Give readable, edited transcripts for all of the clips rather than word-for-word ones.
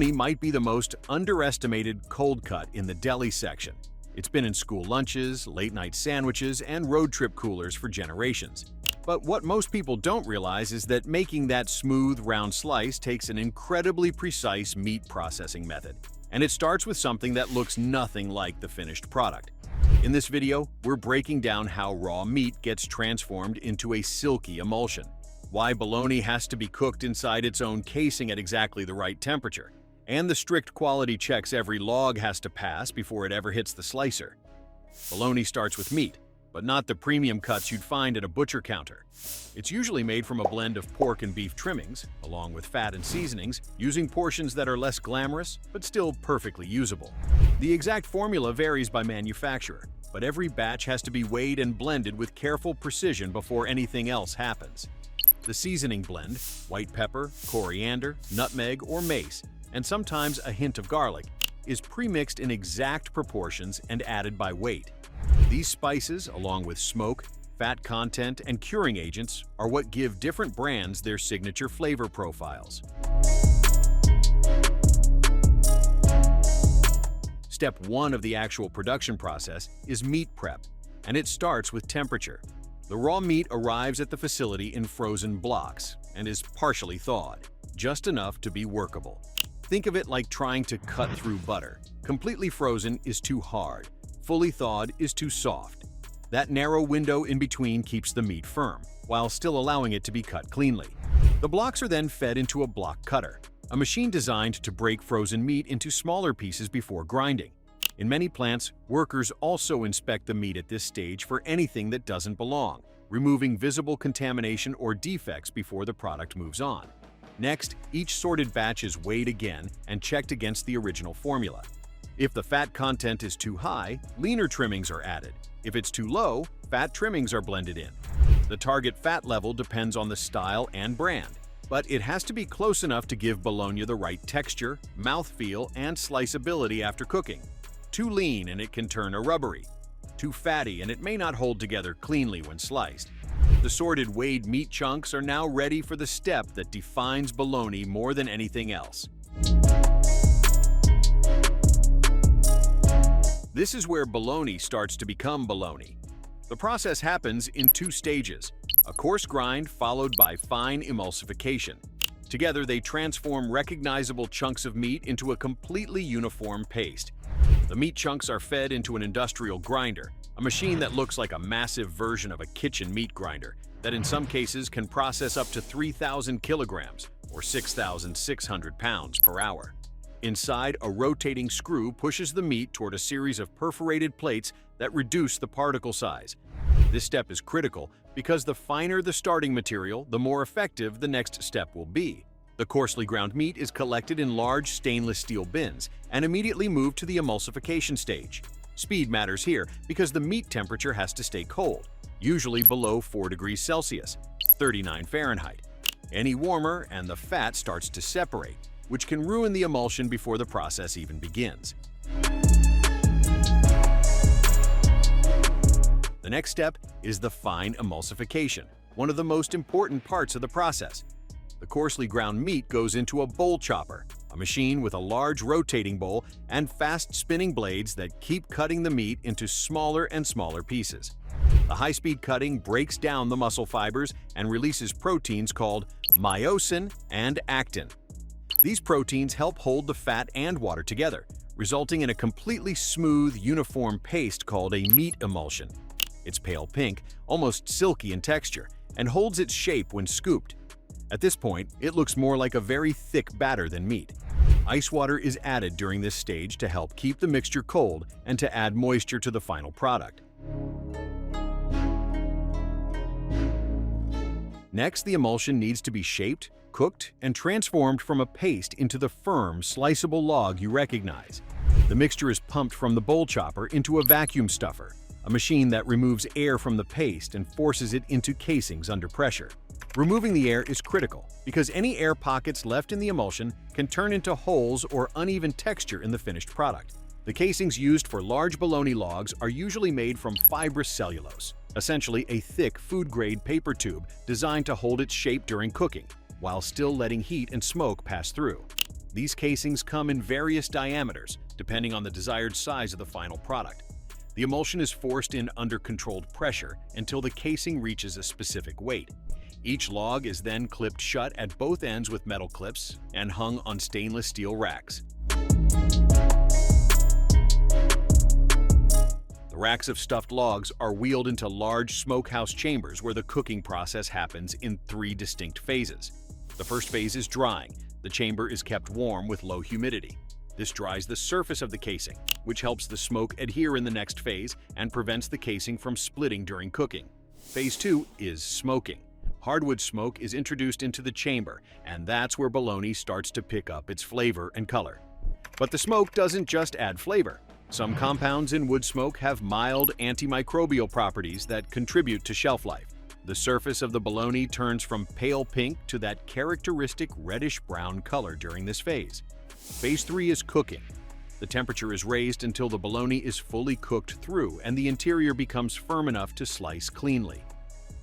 Bologna might be the most underestimated cold cut in the deli section. It's been in school lunches, late-night sandwiches, and road trip coolers for generations. But what most people don't realize is that making that smooth, round slice takes an incredibly precise meat processing method. And it starts with something that looks nothing like the finished product. In this video, we're breaking down how raw meat gets transformed into a silky emulsion, why bologna has to be cooked inside its own casing at exactly the right temperature, and the strict quality checks every log has to pass before it ever hits the slicer. Bologna starts with meat, but not the premium cuts you'd find at a butcher counter. It's usually made from a blend of pork and beef trimmings, along with fat and seasonings, using portions that are less glamorous, but still perfectly usable. The exact formula varies by manufacturer, but every batch has to be weighed and blended with careful precision before anything else happens. The seasoning blend, white pepper, coriander, nutmeg, or mace, and sometimes a hint of garlic, is pre-mixed in exact proportions and added by weight. These spices, along with smoke, fat content, and curing agents, are what give different brands their signature flavor profiles. Step 1 of the actual production process is meat prep, and it starts with temperature. The raw meat arrives at the facility in frozen blocks and is partially thawed, just enough to be workable. Think of it like trying to cut through butter. Completely frozen is too hard. Fully thawed is too soft. That narrow window in between keeps the meat firm, while still allowing it to be cut cleanly. The blocks are then fed into a block cutter, a machine designed to break frozen meat into smaller pieces before grinding. In many plants, workers also inspect the meat at this stage for anything that doesn't belong, removing visible contamination or defects before the product moves on. Next, each sorted batch is weighed again and checked against the original formula. If the fat content is too high, leaner trimmings are added. If it's too low, fat trimmings are blended in. The target fat level depends on the style and brand, but it has to be close enough to give bologna the right texture, mouthfeel, and sliceability after cooking. Too lean and it can turn a rubbery. Too fatty and it may not hold together cleanly when sliced. The sorted weighed meat chunks are now ready for the step that defines bologna more than anything else. This is where bologna starts to become bologna. The process happens in 2 stages, a coarse grind followed by fine emulsification. Together, they transform recognizable chunks of meat into a completely uniform paste. The meat chunks are fed into an industrial grinder, a machine that looks like a massive version of a kitchen meat grinder that in some cases can process up to 3,000 kilograms or 6,600 pounds per hour. Inside, a rotating screw pushes the meat toward a series of perforated plates that reduce the particle size. This step is critical because the finer the starting material, the more effective the next step will be. The coarsely ground meat is collected in large stainless steel bins and immediately moved to the emulsification stage. Speed matters here because the meat temperature has to stay cold, usually below 4 degrees Celsius, 39 Fahrenheit. Any warmer and the fat starts to separate, which can ruin the emulsion before the process even begins. The next step is the fine emulsification, one of the most important parts of the process. The coarsely ground meat goes into a bowl chopper, a machine with a large rotating bowl and fast spinning blades that keep cutting the meat into smaller and smaller pieces. The high-speed cutting breaks down the muscle fibers and releases proteins called myosin and actin. These proteins help hold the fat and water together, resulting in a completely smooth, uniform paste called a meat emulsion. It's pale pink, almost silky in texture, and holds its shape when scooped. At this point, it looks more like a very thick batter than meat. Ice water is added during this stage to help keep the mixture cold and to add moisture to the final product. Next, the emulsion needs to be shaped, cooked, and transformed from a paste into the firm, sliceable log you recognize. The mixture is pumped from the bowl chopper into a vacuum stuffer, a machine that removes air from the paste and forces it into casings under pressure. Removing the air is critical because any air pockets left in the emulsion can turn into holes or uneven texture in the finished product. The casings used for large bologna logs are usually made from fibrous cellulose, essentially a thick food-grade paper tube designed to hold its shape during cooking, while still letting heat and smoke pass through. These casings come in various diameters, depending on the desired size of the final product. The emulsion is forced in under controlled pressure until the casing reaches a specific weight. Each log is then clipped shut at both ends with metal clips and hung on stainless steel racks. The racks of stuffed logs are wheeled into large smokehouse chambers where the cooking process happens in 3 distinct phases. The first phase is drying. The chamber is kept warm with low humidity. This dries the surface of the casing, which helps the smoke adhere in the next phase and prevents the casing from splitting during cooking. Phase 2 is smoking. Hardwood smoke is introduced into the chamber, and that's where bologna starts to pick up its flavor and color. But the smoke doesn't just add flavor. Some compounds in wood smoke have mild antimicrobial properties that contribute to shelf life. The surface of the bologna turns from pale pink to that characteristic reddish-brown color during this phase. Phase 3 is cooking. The temperature is raised until the bologna is fully cooked through and the interior becomes firm enough to slice cleanly.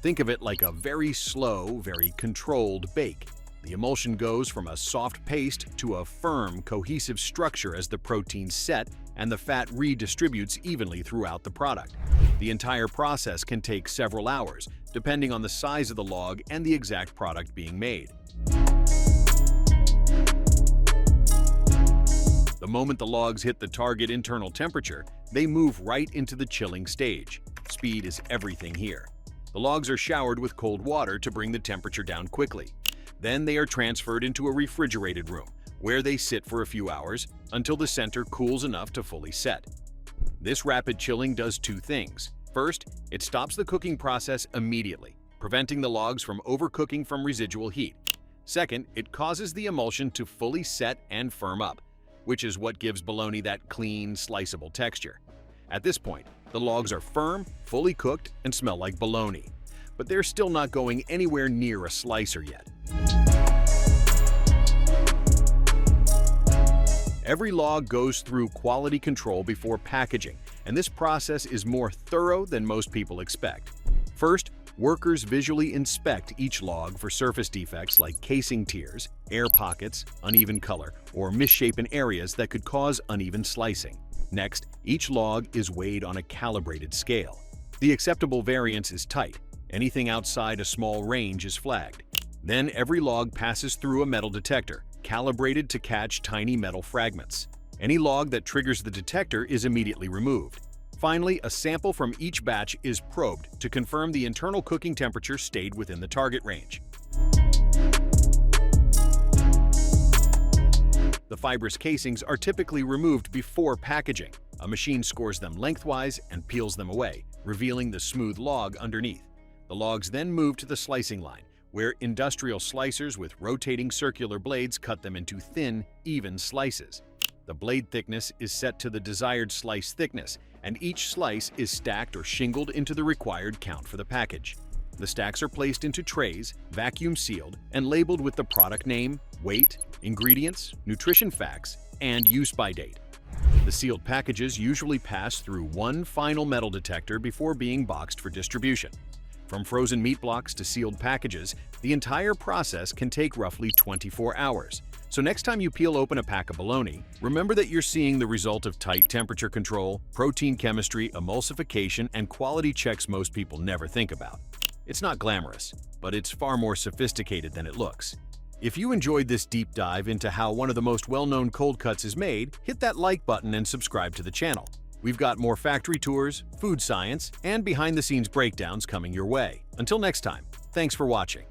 Think of it like a very slow, very controlled bake. The emulsion goes from a soft paste to a firm, cohesive structure as the proteins set and the fat redistributes evenly throughout the product. The entire process can take several hours, depending on the size of the log and the exact product being made. The moment the logs hit the target internal temperature, they move right into the chilling stage. Speed is everything here. The logs are showered with cold water to bring the temperature down quickly. Then they are transferred into a refrigerated room, where they sit for a few hours until the center cools enough to fully set. This rapid chilling does 2 things. First, it stops the cooking process immediately, preventing the logs from overcooking from residual heat. Second, it causes the emulsion to fully set and firm up, which is what gives bologna that clean, sliceable texture. At this point, the logs are firm, fully cooked, and smell like bologna. But they're still not going anywhere near a slicer yet. Every log goes through quality control before packaging, and this process is more thorough than most people expect. First, workers visually inspect each log for surface defects like casing tears, air pockets, uneven color, or misshapen areas that could cause uneven slicing. Next, each log is weighed on a calibrated scale. The acceptable variance is tight. Anything outside a small range is flagged. Then every log passes through a metal detector, calibrated to catch tiny metal fragments. Any log that triggers the detector is immediately removed. Finally, a sample from each batch is probed to confirm the internal cooking temperature stayed within the target range. The fibrous casings are typically removed before packaging. A machine scores them lengthwise and peels them away, revealing the smooth log underneath. The logs then move to the slicing line, where industrial slicers with rotating circular blades cut them into thin, even slices. The blade thickness is set to the desired slice thickness, and each slice is stacked or shingled into the required count for the package. The stacks are placed into trays, vacuum sealed, and labeled with the product name, weight, ingredients, nutrition facts, and use-by date. The sealed packages usually pass through one final metal detector before being boxed for distribution. From frozen meat blocks to sealed packages, the entire process can take roughly 24 hours. So next time you peel open a pack of bologna, remember that you're seeing the result of tight temperature control, protein chemistry, emulsification, and quality checks most people never think about. It's not glamorous, but it's far more sophisticated than it looks. If you enjoyed this deep dive into how one of the most well-known cold cuts is made, hit that like button and subscribe to the channel. We've got more factory tours, food science, and behind-the-scenes breakdowns coming your way. Until next time, thanks for watching.